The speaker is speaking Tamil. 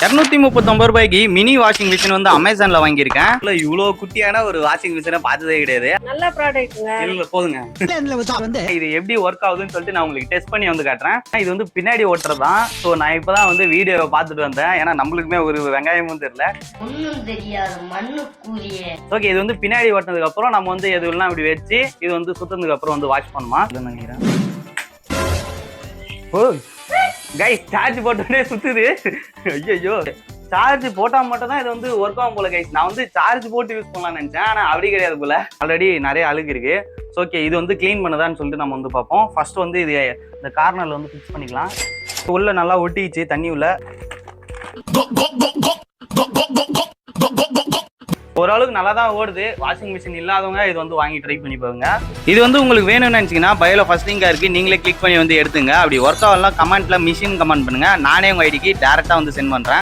239 ரூபாய்க்கு மினி வாஷிங் மிஷின் வந்து அமேசான்ல வாங்கியிருக்கேன். இவ்வளவு குட்டியான ஒரு வாஷிங் மிஷினை பார்த்ததே கிடையாது. நல்ல ப்ராடக்ட்ங்க. இல்ல போதுங்க. இது எப்படி ஒர்க் ஆகுதுன்னு சொல்லிட்டு நான் உங்களுக்கு டெஸ்ட் பண்ணி வந்து காட்டுறேன். இது வந்து பின்னாடி ஓட்டுறதுதான். ஸோ நான் இப்பதான் வந்து வீடியோவை பார்த்துட்டு வந்தேன். ஏன்னா நம்மளுக்குமே ஒரு வெங்காயமும் தெரியல. ஒன்னும் தெரியாது மண்ணு கூலியே. ஓகே, இது வந்து பின்னாடி ஓட்டினதுக்கு அப்புறம் நம்ம வந்து எதுலாம் இப்படி வச்சு இது வந்து சுத்ததுக்கு அப்புறம் வந்து வாஷ் பண்ணுமா நினைக்கிறேன். ஓ கைஸ், சார்ஜ் போட்டோடனே சுத்துது. ஐயோ, சார்ஜ் போட்டா மட்டும் தான் இது வந்து ஒர்க் ஆகும் போல கைஸ். நான் வந்து சார்ஜ் போட்டு யூஸ் பண்ணலாம்னு நினைச்சேன், ஆனா அப்படி கிடையாது போல. ஆல்ரெடி நிறைய அழுகு இருக்கு. ஓகே, இது வந்து கிளீன் பண்ணதான்னு சொல்லிட்டு நம்ம வந்து பார்ப்போம். ஃபர்ஸ்ட் வந்து இது இந்த கார்னர்ல வந்து ஃபிக்ஸ் பண்ணிக்கலாம். உள்ள நல்லா ஒட்டிச்சு தண்ணி உள்ள. ஓரளவுக்கு நல்லா தான் ஓடுது. வாஷிங் மிஷின் இல்லாதவங்க இது வந்து வாங்கி ட்ரை பண்ணி பாருங்க. இது வந்து உங்களுக்கு வேணும்னு நினைச்சீங்கன்னா பயோல ஃபர்ஸ்ட் லிங்கா இருக்கு, நீங்களே கிளிக் பண்ணி வந்து எடுத்துங்க. அப்படி ஒர்க் ஆகலாம் கமெண்ட்ல மிஷின் கமெண்ட் பண்ணுங்க. நானே உங்க ஐடிக்கு டேரக்டா வந்து சென்ட் பண்றேன்.